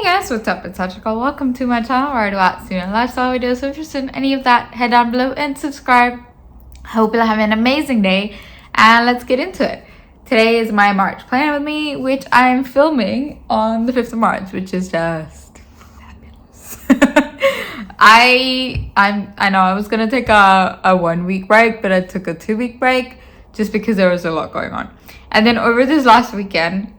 guys, what's up? It's Satrika. Welcome to my channel where I do art student lifestyle videos. So if you're interested in any of that, head down below and subscribe. I hope you'll have an amazing day and let's get into it. Today is my March plan with me, which I'm filming on the 5th of March, which is just fabulous. I know I was gonna take a 1 week break, but I took a 2 week break just because there was a lot going on. And then over this last weekend,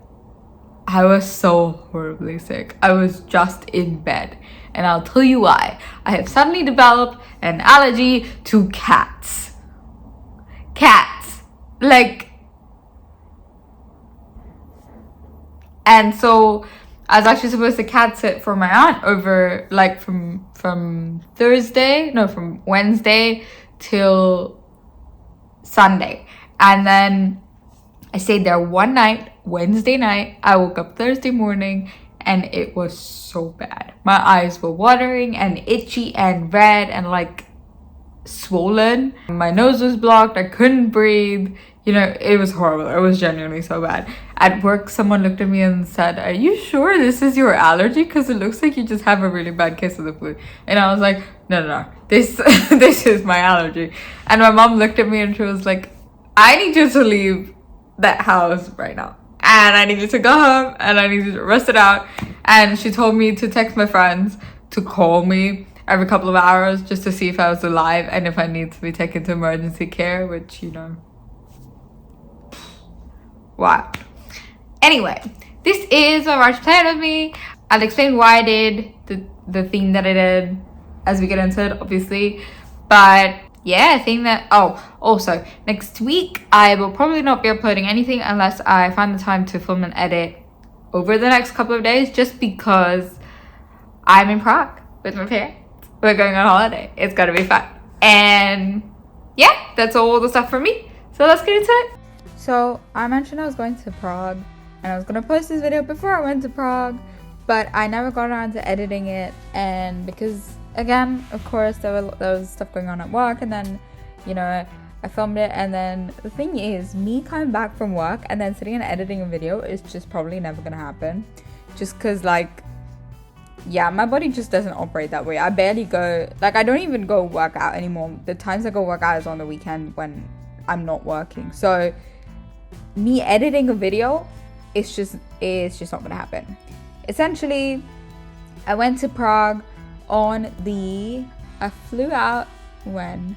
I was so horribly sick. I was just in bed. And I'll tell you why. I have suddenly developed an allergy to cats. Cats. And so I was actually supposed to cat sit for my aunt over from Wednesday till Sunday. And then I stayed there one night, Wednesday night. I woke up Thursday morning and it was so bad. My eyes were watering and itchy and red and swollen. My nose was blocked. I couldn't breathe. You know, it was horrible. It was genuinely so bad. At work, someone looked at me and said, "Are you sure this is your allergy? Because it looks like you just have a really bad case of the flu." And I was like, no. This is my allergy. And my mom looked at me and she was like, "I need you to leave that house right now. And I need you to go home and I need you to rest it out." And she told me to text my friends to call me every couple of hours just to see if I was alive and if I need to be taken to emergency care, which, you know, wow. Anyway, this is my March plan with me. I'll explain why I did the theme that I did as we get into it, obviously. But yeah, I think that, also next week I will probably not be uploading anything unless I find the time to film and edit over the next couple of days, just because I'm in Prague with my parents. We're going on holiday. It's gonna be fun. And yeah, that's all the stuff for me. So let's get into it. So I mentioned I was going to Prague and I was gonna post this video before I went to Prague, but I never got around to editing it. And because, again, of course, there was stuff going on at work, and then, you know, I filmed it. And then the thing is, me coming back from work and then sitting and editing a video is just probably never gonna happen, just because, yeah, my body just doesn't operate that way. I barely go, I don't even go work out anymore. The times I go work out is on the weekend when I'm not working. So me editing a video, it's just not gonna happen. Essentially, I went to Prague I flew out on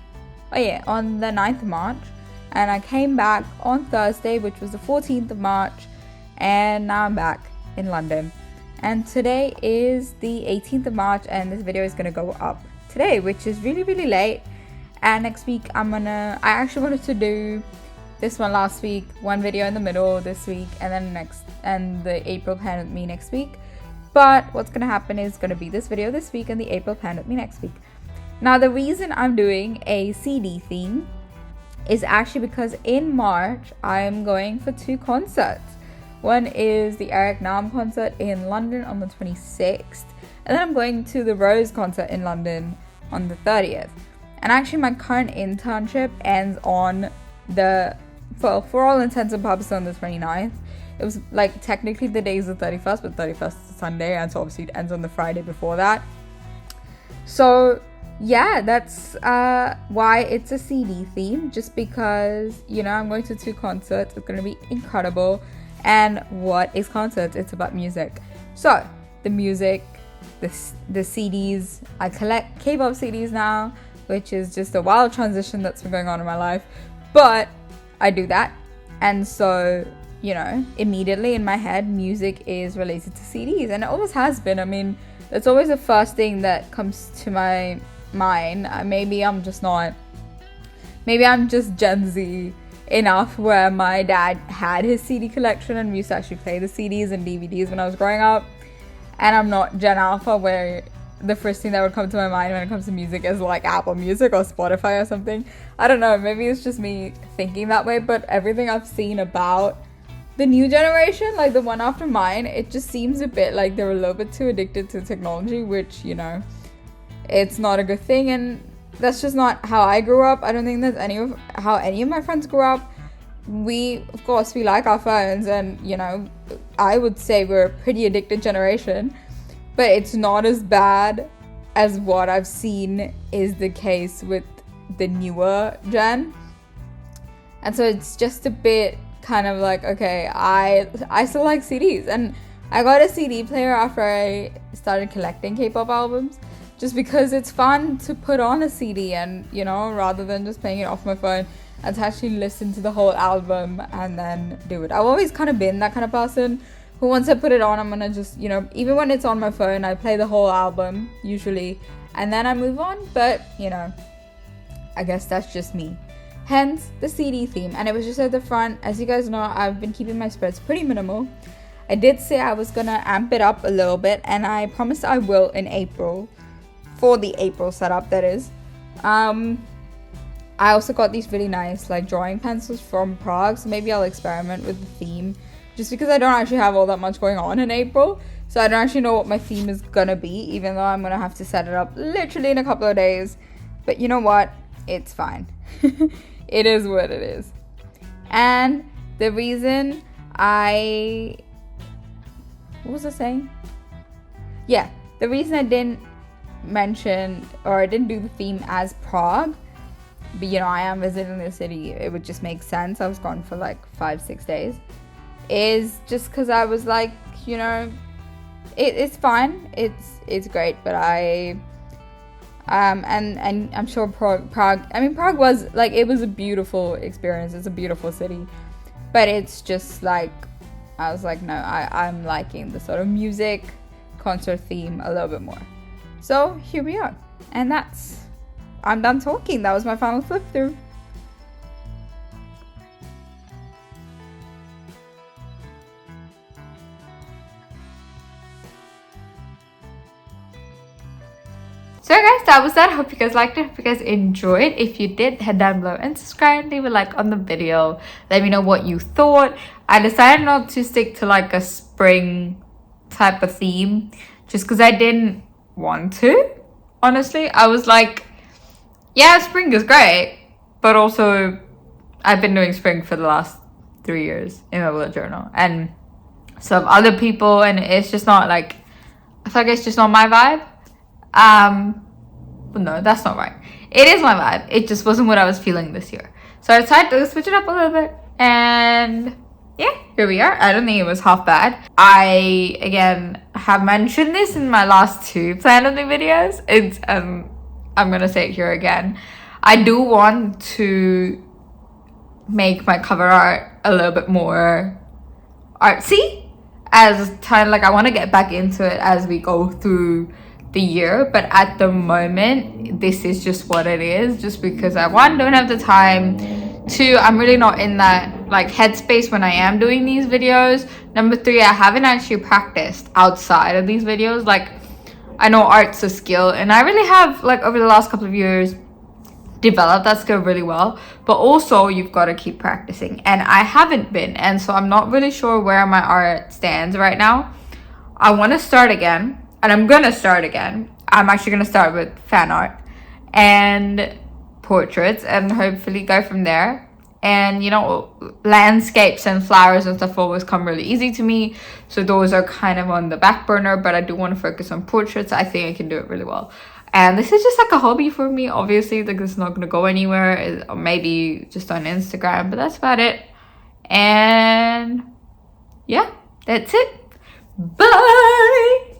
the 9th of March, and I came back on Thursday, which was the 14th of March, and now I'm back in London. And today is the 18th of March, and this video is gonna go up today, which is really, really late. And next week I actually wanted to do this one last week, one video in the middle this week, and then the April plan with me next week. But what's gonna happen is gonna be this video this week and the April plan with me next week. Now, the reason I'm doing a CD theme is actually because in March I'm going for 2 concerts. One is the Eric Nam concert in London on the 26th, and then I'm going to the Rose concert in London on the 30th. And actually my current internship ends on for all intents and purposes on the 29th. It was technically the day is the 31st, but 31st is Sunday, and so obviously it ends on the Friday before that. So yeah, that's why it's a CD theme, just because, you know, I'm going to 2 concerts. It's going to be incredible. And what is concerts? It's about music. So the music, the CDs, I collect K-pop CDs now, which is just a wild transition that's been going on in my life, but I do that. And so, you know, immediately in my head, music is related to CDs, and it always has been. I mean, that's always the first thing that comes to my mind. Maybe I'm just Gen Z enough where my dad had his CD collection and we used to actually play the CDs and DVDs when I was growing up. And I'm not Gen Alpha where the first thing that would come to my mind when it comes to music is Apple Music or Spotify or something. I don't know, maybe it's just me thinking that way, but everything I've seen about the new generation, the one after mine, it just seems a bit like they're a little bit too addicted to technology, which, you know, it's not a good thing. And that's just not how I grew up. I don't think that's how any of my friends grew up. Of course we like our phones, and, you know, I would say we're a pretty addicted generation, but it's not as bad as what I've seen is the case with the newer gen. And so it's just a bit kind of like, okay, I still like CDs, and I got a CD player after I started collecting K-pop albums, just because it's fun to put on a CD and, you know, rather than just playing it off my phone, and to actually listen to the whole album and then do it. I've always kind of been that kind of person who, once I put it on, I'm gonna just, you know, even when it's on my phone, I play the whole album usually and then I move on. But, you know, I guess that's just me. Hence the CD theme. And it was just at the front. As you guys know, I've been keeping my spreads pretty minimal. I did say I was gonna amp it up a little bit, and I promised I will in April, for the April setup, that is. I also got these really nice like drawing pencils from Prague, so maybe I'll experiment with the theme, just because I don't actually have all that much going on in April, so I don't actually know what my theme is gonna be, even though I'm gonna have to set it up literally in a couple of days. But you know what, it's fine. It is what it is. And the reason what was I saying? Yeah, the reason I didn't mention, or I didn't do the theme as Prague, but you know, I am visiting the city, it would just make sense, I was gone for like 5-6 days, is just because I was like, you know, it's fine, it's great, but and I'm sure Prague was like, it was a beautiful experience, it's a beautiful city, but it's just like, I was like, no, I'm liking the sort of music concert theme a little bit more. So here we are, and I'm done talking. That was my final flip through. So guys, that was that. Hope you guys liked it. Hope you guys enjoyed. If you did, head down below and subscribe, leave a like on the video. Let me know what you thought. I decided not to stick to like a spring type of theme, just because I didn't want to. Honestly, I was like, yeah, spring is great, but also I've been doing spring for the last 3 years in my bullet journal, and some other people, and it's just not like, I feel like it's just not my vibe. But no, that's not right. It is my vibe. It just wasn't what I was feeling this year. So I decided to switch it up a little bit, and yeah, here we are. I don't think it was half bad. I, again, have mentioned this in my last 2 Plan of the videos. It's, I'm gonna say it here again. I do want to make my cover art a little bit more artsy, as kind of like, I want to get back into it as we go through the year, but at the moment this is just what it is, just because I, 1, don't have the time, 2, I'm really not in that like headspace when I am doing these videos, number 3, I haven't actually practiced outside of these videos. Like, I know art's a skill, and I really have, like, over the last couple of years developed that skill really well, but also you've got to keep practicing, and I haven't been, and so I'm not really sure where my art stands right now. I want to start again, and I'm gonna start again. I'm actually gonna start with fan art and portraits, and hopefully go from there. And you know, landscapes and flowers and stuff always come really easy to me, so those are kind of on the back burner, but I do want to focus on portraits. I think I can do it really well, and this is just like a hobby for me. Obviously, like, this is not gonna go anywhere, or maybe just on Instagram, but that's about it. And yeah, that's it. Bye.